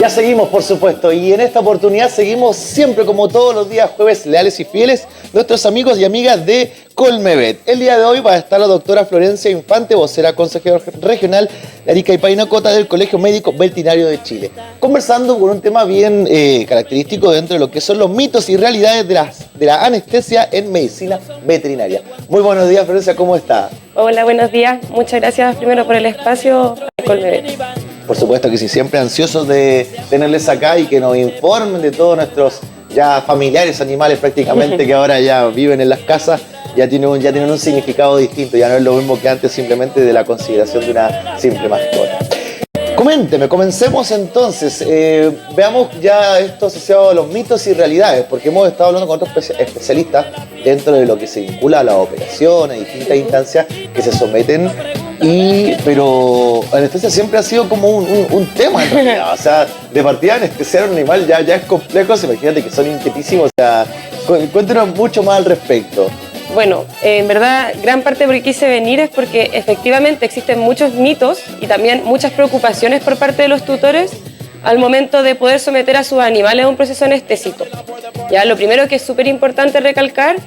Ya seguimos, por supuesto, y en esta oportunidad seguimos siempre, como todos los días jueves, leales y fieles, nuestros amigos y amigas de Colmevet. El día de hoy va a estar la doctora Florencia Infante, vocera consejera regional de Arica y Parinacota del Colegio Médico Veterinario de Chile, conversando con un tema bien característico dentro de lo que son los mitos y realidades de la anestesia en medicina veterinaria. Muy buenos días, Florencia, ¿cómo está? Hola, buenos días. Muchas gracias primero por el espacio de Colmevet. Por supuesto que sí, siempre ansiosos de tenerles acá y que nos informen de todos nuestros ya familiares animales prácticamente que ahora ya viven en las casas, ya tienen un significado distinto, ya no es lo mismo que antes simplemente de la consideración de una simple mascota. Coménteme, comencemos entonces, veamos ya esto asociado a los mitos y realidades, porque hemos estado hablando con otros especialistas dentro de lo que se vincula a las operaciones, distintas instancias que se someten, pero la anestesia siempre ha sido como un tema en realidad, o sea, de partida anestesiar a un animal ya es complejo, imagínate que son inquietísimos, o sea, cuéntenos mucho más al respecto. Bueno, en verdad, gran parte de por qué quise venir es porque efectivamente existen muchos mitos y también muchas preocupaciones por parte de los tutores al momento de poder someter a sus animales a un proceso anestésico. Ya, lo primero que es súper importante recalcar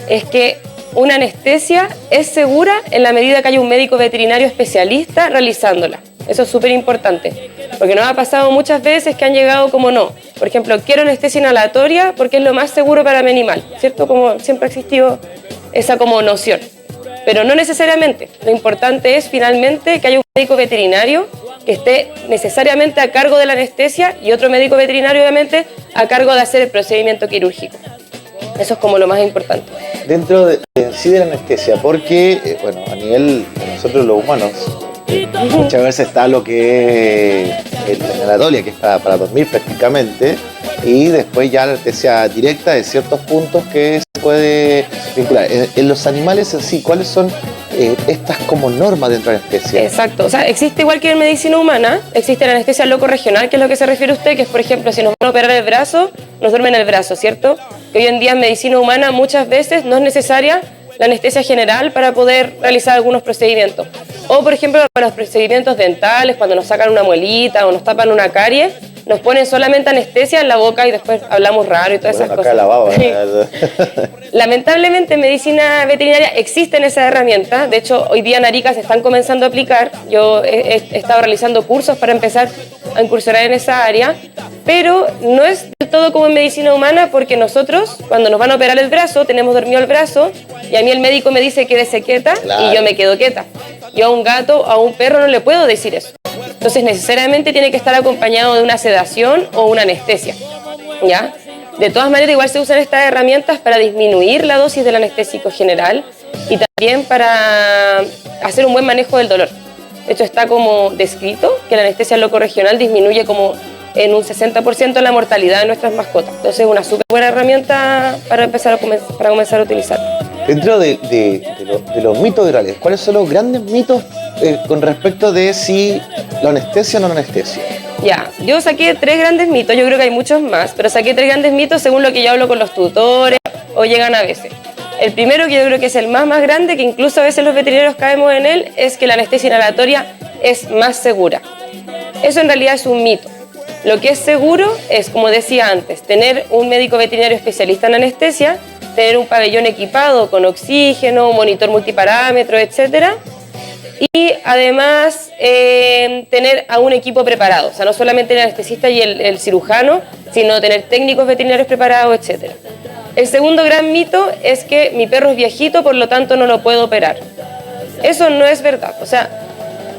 es que una anestesia es segura en la medida que haya un médico veterinario especialista realizándola. Eso es súper importante, porque nos ha pasado muchas veces que han llegado como no. Por ejemplo, quiero anestesia inhalatoria porque es lo más seguro para mi animal, ¿cierto? Como siempre ha existido esa como noción, pero no necesariamente. Lo importante es finalmente que haya un médico veterinario que esté necesariamente a cargo de la anestesia y otro médico veterinario obviamente a cargo de hacer el procedimiento quirúrgico. Eso es como lo más importante. Dentro de la anestesia, porque bueno, a nivel de nosotros los humanos, muchas veces está lo que es la inhalatoria, que es para dormir prácticamente, y después ya la anestesia directa de ciertos puntos que se puede vincular. En los animales en sí, ¿cuáles son estas como normas dentro de la anestesia? Exacto, o sea, existe igual que en medicina humana, existe la anestesia loco-regional, que es lo que se refiere usted, que es, por ejemplo, si nos van a operar el brazo, nos duermen el brazo, ¿cierto? Que hoy en día en medicina humana muchas veces no es necesaria la anestesia general para poder realizar algunos procedimientos. O, por ejemplo, para los procedimientos dentales, cuando nos sacan una muelita o nos tapan una carie, nos ponen solamente anestesia en la boca y después hablamos raro y todas esas cosas. Lamentablemente en medicina veterinaria existen esas herramientas. De hecho, hoy día en Arica se están comenzando a aplicar. Yo he estado realizando cursos para empezar a incursionar en esa área, pero no es del todo como en medicina humana, porque nosotros, cuando nos van a operar el brazo, tenemos dormido el brazo y a mí el médico me dice quédese quieta, claro, y yo me quedo quieta. Yo a un gato, a un perro no le puedo decir eso. Entonces necesariamente tiene que estar acompañado de una sedación o una anestesia, ¿ya? De todas maneras, igual se usan estas herramientas para disminuir la dosis del anestésico general y también para hacer un buen manejo del dolor. De hecho, está como descrito que la anestesia locorregional disminuye como en un 60% la mortalidad de nuestras mascotas. Entonces es una súper buena herramienta para comenzar a utilizar. Dentro de los mitos y realidades, ¿cuáles son los grandes mitos con respecto de si la anestesia o no la anestesia? Ya, yo saqué 3 grandes mitos, yo creo que hay muchos más, pero saqué 3 grandes mitos según lo que yo hablo con los tutores o llegan a veces. El primero, que yo creo que es el más grande, que incluso a veces los veterinarios caemos en él, es que la anestesia inhalatoria es más segura. Eso en realidad es un mito. Lo que es seguro es, como decía antes, tener un médico veterinario especialista en anestesia, tener un pabellón equipado con oxígeno, monitor multiparámetro, etcétera, y además tener a un equipo preparado, o sea, no solamente el anestesista y el cirujano, sino tener técnicos veterinarios preparados, etcétera. El segundo gran mito es que mi perro es viejito, por lo tanto no lo puedo operar. Eso no es verdad, o sea,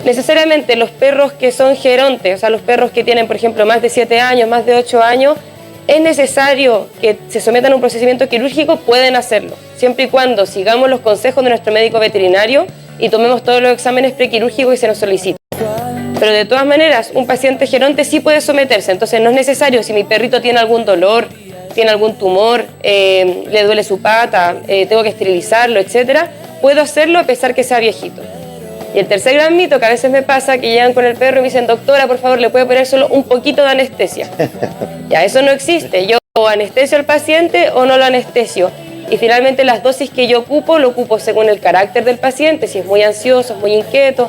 necesariamente los perros que son gerontes, o sea, los perros que tienen, por ejemplo, más de 7 años, más de 8 años, es necesario que se sometan a un procedimiento quirúrgico, pueden hacerlo, siempre y cuando sigamos los consejos de nuestro médico veterinario y tomemos todos los exámenes prequirúrgicos que se nos solicitan. Pero de todas maneras, un paciente geronte sí puede someterse, entonces no es necesario, si mi perrito tiene algún dolor, tiene algún tumor, le duele su pata, tengo que esterilizarlo, etcétera, puedo hacerlo a pesar que sea viejito. Y el tercer gran mito que a veces me pasa, que llegan con el perro y me dicen, doctora, por favor, ¿le puede poner solo un poquito de anestesia? Ya, eso no existe. Yo o anestesio al paciente o no lo anestesio. Y finalmente las dosis que yo ocupo, lo ocupo según el carácter del paciente, si es muy ansioso, es muy inquieto.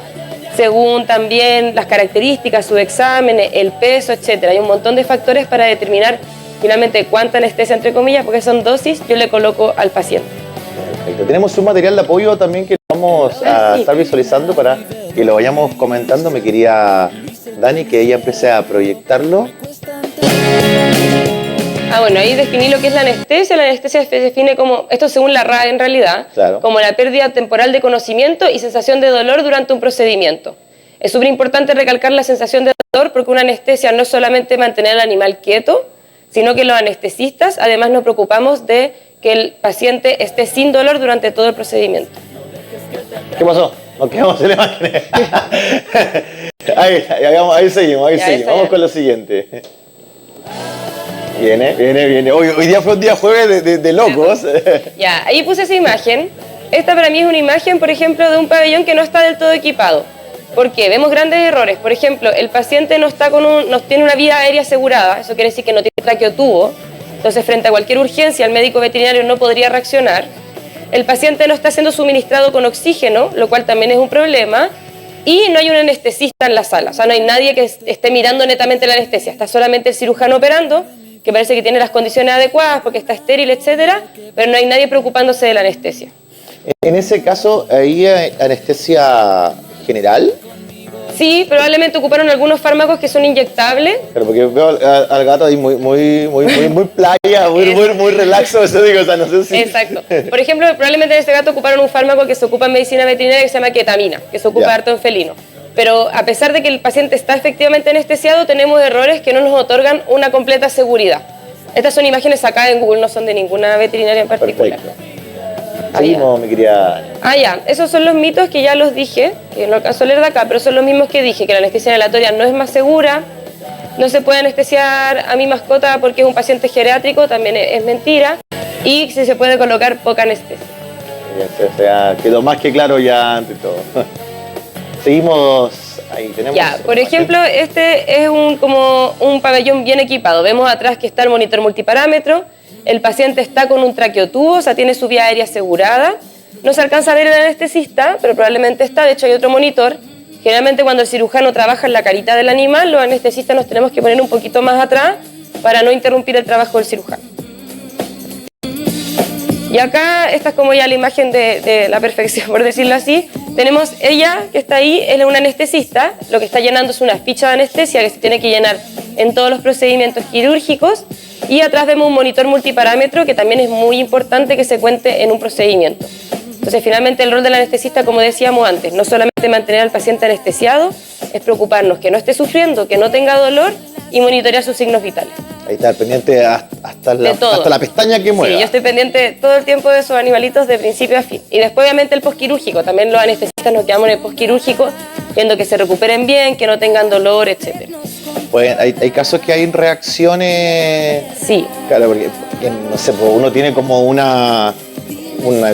según también las características, su examen, el peso, etc. Hay un montón de factores para determinar finalmente cuánta anestesia, entre comillas, porque son dosis, yo le coloco al paciente. Perfecto. Tenemos un material de apoyo también que vamos a estar visualizando para que lo vayamos comentando. Me quería Dani que ella empiece a proyectarlo. Bueno, ahí definí lo que es la anestesia. La anestesia se define como, esto según la RAE en realidad, claro, como la pérdida temporal de conocimiento y sensación de dolor durante un procedimiento. Es súper importante recalcar la sensación de dolor porque una anestesia no es solamente mantener al animal quieto, sino que los anestesistas además nos preocupamos de que el paciente esté sin dolor durante todo el procedimiento. ¿Qué pasó? Nos quedamos en la imagen. Ahí seguimos, Vamos con lo siguiente. Viene. Hoy día fue un día jueves de locos. Ya, ahí puse esa imagen. Esta para mí es una imagen, por ejemplo, de un pabellón que no está del todo equipado. ¿Por qué? Vemos grandes errores. Por ejemplo, el paciente no tiene una vía aérea asegurada, eso quiere decir que no tiene traqueotubo. Entonces, frente a cualquier urgencia, el médico veterinario no podría reaccionar. El paciente no está siendo suministrado con oxígeno, lo cual también es un problema. Y no hay un anestesista en la sala. O sea, no hay nadie que esté mirando netamente la anestesia. Está solamente el cirujano operando, que parece que tiene las condiciones adecuadas porque está estéril, etcétera, pero no hay nadie preocupándose de la anestesia. En ese caso, ¿hay anestesia general? Sí, probablemente ocuparon algunos fármacos que son inyectables. Pero porque veo al gato ahí muy playa, muy relaxo, eso digo, o sea, no sé si... Exacto. Por ejemplo, probablemente en este gato ocuparon un fármaco que se ocupa en medicina veterinaria que se llama ketamina, que se ocupa harto en felino. Pero a pesar de que el paciente está efectivamente anestesiado, tenemos errores que no nos otorgan una completa seguridad. Estas son imágenes sacadas en Google, no son de ninguna veterinaria en particular. Perfecto. Seguimos, mi querida. Esos son los mitos que ya los dije, que no alcanzo a leer de acá, pero son los mismos que dije, que la anestesia inhalatoria no es más segura, no se puede anestesiar a mi mascota porque es un paciente geriátrico, también es mentira, y si se puede colocar poca anestesia. O sea, quedó más que claro ya ante todo. Seguimos, ahí tenemos... Por ejemplo, este es como un pabellón bien equipado. Vemos atrás que está el monitor multiparámetro, el paciente está con un traqueotubo, o sea, tiene su vía aérea asegurada. No se alcanza a ver el anestesista, pero probablemente está, de hecho hay otro monitor. Generalmente cuando el cirujano trabaja en la carita del animal, los anestesistas nos tenemos que poner un poquito más atrás para no interrumpir el trabajo del cirujano. Y acá, esta es como ya la imagen de la perfección, por decirlo así. Tenemos ella, que está ahí, es una anestesista. Lo que está llenando es una ficha de anestesia que se tiene que llenar en todos los procedimientos quirúrgicos. Y atrás vemos un monitor multiparámetro que también es muy importante que se cuente en un procedimiento. Entonces, finalmente, el rol del anestesista, como decíamos antes, no solamente mantener al paciente anestesiado, es preocuparnos que no esté sufriendo, que no tenga dolor y monitorear sus signos vitales. Ahí está, pendiente hasta la pestaña que mueva. Sí, yo estoy pendiente todo el tiempo de esos animalitos de principio a fin. Y después, obviamente, el posquirúrgico. También los anestesistas nos quedamos en el posquirúrgico, viendo que se recuperen bien, que no tengan dolor, etc. Pues hay casos que hay reacciones... Sí. Claro, porque no sé, pues uno tiene como un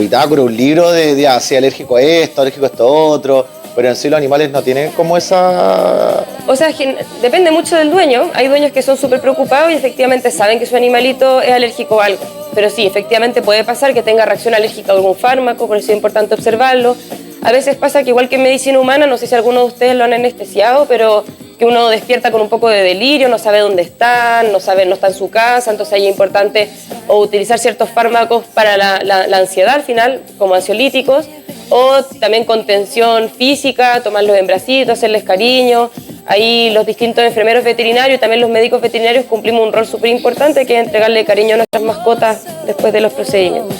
bitácora, un libro de si alérgico a esto, alérgico a esto otro, pero en sí los animales no tienen como esa... O sea, depende mucho del dueño. Hay dueños que son súper preocupados y efectivamente saben que su animalito es alérgico a algo. Pero sí, efectivamente puede pasar que tenga reacción alérgica a algún fármaco, por eso es importante observarlo. A veces pasa que igual que en medicina humana, no sé si algunos de ustedes lo han anestesiado, pero que uno despierta con un poco de delirio, no sabe dónde están, no está en su casa, entonces ahí es importante o utilizar ciertos fármacos para la ansiedad al final, como ansiolíticos, o también contención física, tomarlos en bracitos, hacerles cariño. Ahí los distintos enfermeros veterinarios y también los médicos veterinarios cumplimos un rol súper importante, que es entregarle cariño a nuestras mascotas después de los procedimientos.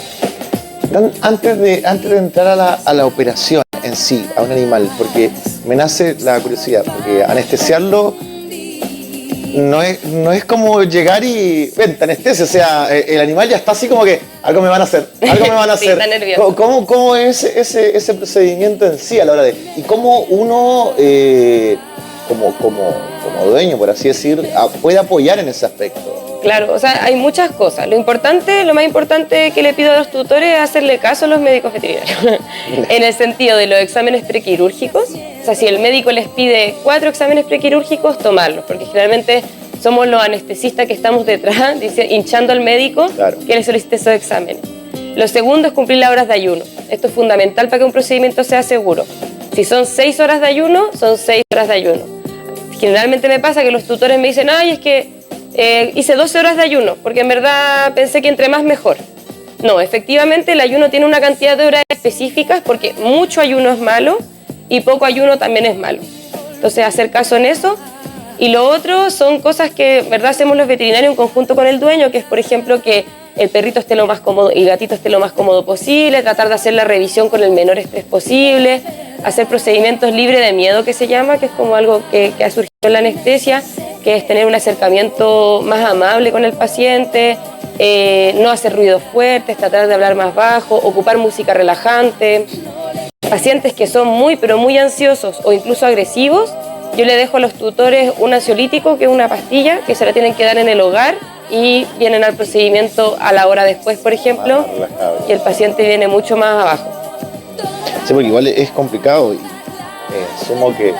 Antes de entrar a la operación en sí, a un animal, porque me nace la curiosidad, porque anestesiarlo no es como llegar y vente, anestesia, o sea, el animal ya está así como que algo me van a hacer, algo me van a hacer. Sí, está nervioso. ¿Cómo es ese procedimiento en sí a la hora de... Y cómo uno, como dueño, por así decir, puede apoyar en ese aspecto? Claro, o sea, hay muchas cosas. Lo más importante que le pido a los tutores es hacerle caso a los médicos veterinarios. En el sentido de los exámenes prequirúrgicos. O sea, si el médico les pide 4 exámenes prequirúrgicos, tomarlos. Porque generalmente somos los anestesistas que estamos detrás, hinchando al médico, claro, que le solicite esos exámenes. Lo segundo es cumplir las horas de ayuno. Esto es fundamental para que un procedimiento sea seguro. Si son 6 horas de ayuno, son 6 horas de ayuno. Generalmente me pasa que los tutores me dicen, ay, es que hice 12 horas de ayuno, porque en verdad pensé que entre más mejor. No, efectivamente el ayuno tiene una cantidad de horas específicas porque mucho ayuno es malo y poco ayuno también es malo. Entonces, hacer caso en eso. Y lo otro son cosas que, en verdad, hacemos los veterinarios en conjunto con el dueño, que es, por ejemplo, que el perrito esté lo más cómodo y el gatito esté lo más cómodo posible, tratar de hacer la revisión con el menor estrés posible, hacer procedimientos libres de miedo, que se llama, que es como algo que ha surgido en la anestesia, que es tener un acercamiento más amable con el paciente, no hacer ruidos fuertes, tratar de hablar más bajo, ocupar música relajante. Pacientes que son muy, pero muy ansiosos o incluso agresivos, yo le dejo a los tutores un ansiolítico, que es una pastilla que se la tienen que dar en el hogar y vienen al procedimiento a la hora después, por ejemplo, y el paciente viene mucho más abajo. Sí, porque igual es complicado y sumo que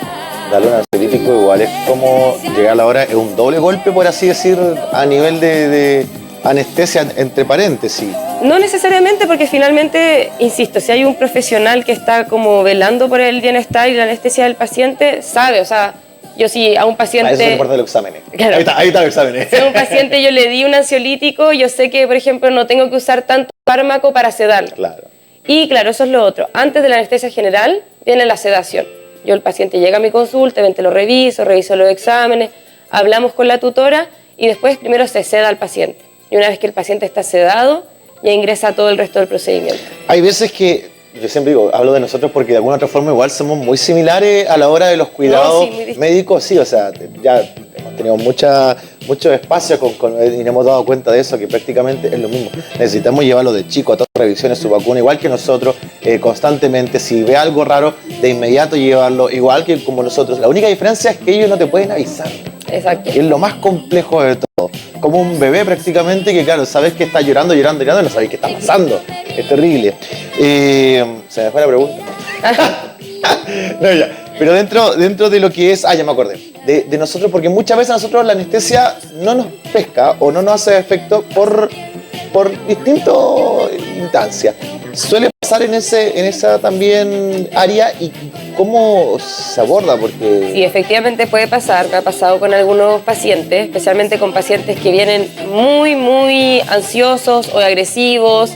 darle un ansiolítico igual es como llegar a la hora, es un doble golpe, por así decir, a nivel de anestesia, entre paréntesis. No necesariamente, porque finalmente, insisto, si hay un profesional que está como velando por el bienestar y la anestesia del paciente, sabe, o sea, yo si a un paciente... Eso es parte de los exámenes. Claro. Ahí está los exámenes. Si a un paciente yo le di un ansiolítico, yo sé que, por ejemplo, no tengo que usar tanto fármaco para sedarlo. Claro. Y claro, eso es lo otro. Antes de la anestesia general viene la sedación. Yo, el paciente llega a mi consulta, lo reviso los exámenes, hablamos con la tutora y después primero se seda al paciente. Y una vez que el paciente está sedado, ya ingresa todo el resto del procedimiento. Hay veces que, yo siempre digo, hablo de nosotros porque de alguna otra forma igual somos muy similares a la hora de los cuidados médicos, sí, o sea, ya hemos tenido mucho espacio y nos hemos dado cuenta de eso, que prácticamente es lo mismo. Necesitamos llevarlo de chico a todas las revisiones, su vacuna, igual que nosotros, constantemente. Si ve algo raro, de inmediato llevarlo, igual que como nosotros. La única diferencia es que ellos no te pueden avisar. Exacto. Y es lo más complejo de todo. Como un bebé prácticamente que, claro, sabes que está llorando y no sabes qué está pasando. Es terrible. Se me fue la pregunta. No, ya. Pero dentro de lo que es... ya me acordé. De nosotros, porque muchas veces a nosotros la anestesia no nos pesca o no nos hace efecto por distintas instancias. Suele pasar en esa también área y cómo se aborda, porque... Sí, efectivamente puede pasar, me ha pasado con algunos pacientes, especialmente con pacientes que vienen muy, muy ansiosos o agresivos,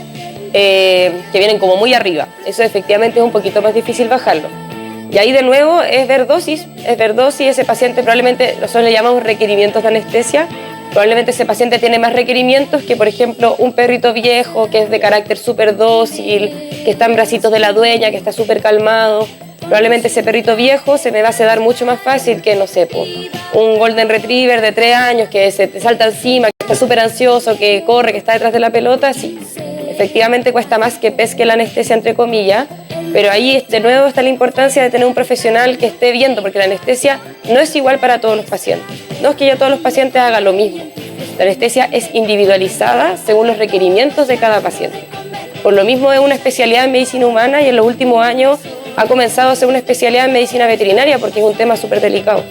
que vienen como muy arriba. Eso efectivamente es un poquito más difícil bajarlo. Y ahí de nuevo es ver dosis, ese paciente probablemente, nosotros le llamamos requerimientos de anestesia, probablemente ese paciente tiene más requerimientos que, por ejemplo, un perrito viejo que es de carácter súper dócil, que está en bracitos de la dueña, que está súper calmado. Probablemente ese perrito viejo se me va a sedar mucho más fácil que, no sé, un Golden Retriever de 3 años que se te salta encima, que está súper ansioso, que corre, que está detrás de la pelota. Sí, efectivamente cuesta más que pesque la anestesia, entre comillas, pero ahí de nuevo está la importancia de tener un profesional que esté viendo, porque la anestesia no es igual para todos los pacientes. No es que ya todos los pacientes hagan lo mismo. La anestesia es individualizada según los requerimientos de cada paciente. Por lo mismo es una especialidad en medicina humana y en los últimos años ha comenzado a ser una especialidad en medicina veterinaria porque es un tema súper delicado.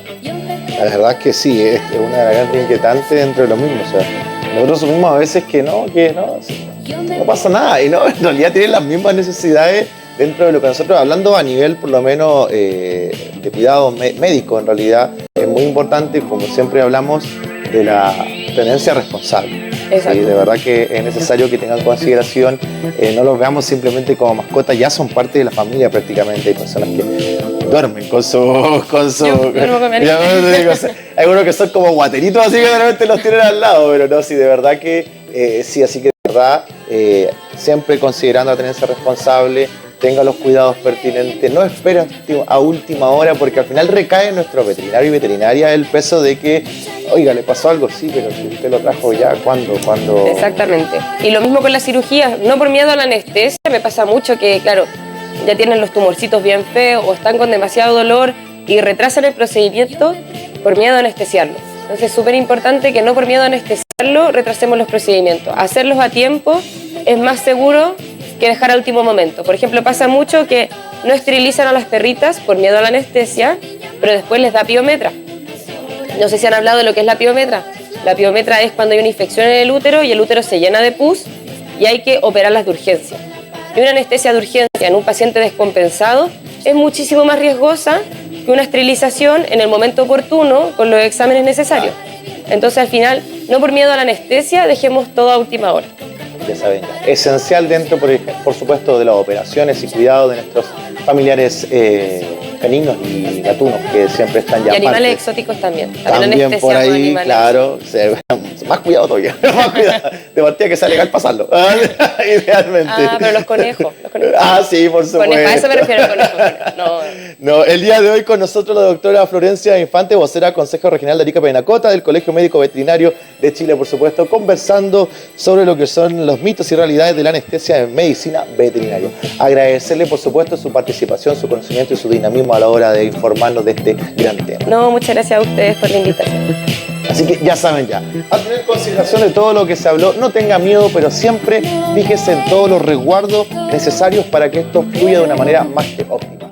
La verdad es que sí, es una garganta inquietante dentro de lo mismo. O sea, nosotros asumimos a veces que no pasa nada y no, en realidad tienen las mismas necesidades dentro de lo que nosotros, hablando a nivel por lo menos de cuidado médico, en realidad es muy importante, como siempre hablamos, de la tenencia responsable. Exacto. ¿Sí? De verdad que es necesario que tengan consideración, no los veamos simplemente como mascotas, ya son parte de la familia prácticamente. Hay personas que duermen con su Yo duermo con mi animal. Hay unos que son como guateritos, así que realmente los tienen al lado, pero no, sí, de verdad que sí, así que de verdad, siempre considerando la tenencia responsable, tenga los cuidados pertinentes, no esperen a última hora, porque al final recae en nuestro veterinario y veterinaria el peso de que, oiga, le pasó algo, sí, pero si usted lo trajo ya, ¿cuándo? Exactamente. Y lo mismo con las cirugías, no por miedo a la anestesia, me pasa mucho que, claro, ya tienen los tumorcitos bien feos o están con demasiado dolor y retrasan el procedimiento por miedo a anestesiarlo. Entonces es súper importante que no por miedo a anestesiarlo retrasemos los procedimientos. Hacerlos a tiempo es más seguro que dejar al último momento. Por ejemplo, pasa mucho que no esterilizan a las perritas por miedo a la anestesia, pero después les da piometra. No sé si han hablado de lo que es la piometra. La piometra es cuando hay una infección en el útero y el útero se llena de pus y hay que operarlas de urgencia. Y una anestesia de urgencia en un paciente descompensado es muchísimo más riesgosa que una esterilización en el momento oportuno con los exámenes necesarios. Entonces, al final, no por miedo a la anestesia, dejemos todo a última hora. Ya saben, esencial dentro, por supuesto, de las operaciones y cuidado de nuestros familiares caninos y gatunos que siempre están ya. Y animales exóticos también. También por ahí, claro, más cuidado todavía. Más cuidado. De partida que sea legal pasarlo. Idealmente. Ah, pero los conejos. Ah, sí, por supuesto. Conejo, a eso me refiero, conejo. No, el día de hoy con nosotros la doctora Florencia Infante, vocera del Consejo Regional de Arica Parinacota, del Colegio Médico Veterinario de Chile, por supuesto, conversando sobre lo que son los mitos y realidades de la anestesia en medicina veterinaria. Agradecerle, por supuesto, su participación, su conocimiento y su dinamismo a la hora de informarnos de este gran tema. No, muchas gracias a ustedes por la invitación. Así que ya saben ya, a tener consideración de todo lo que se habló, no tenga miedo, pero siempre fíjese en todos los resguardos necesarios para que esto fluya de una manera más que óptima.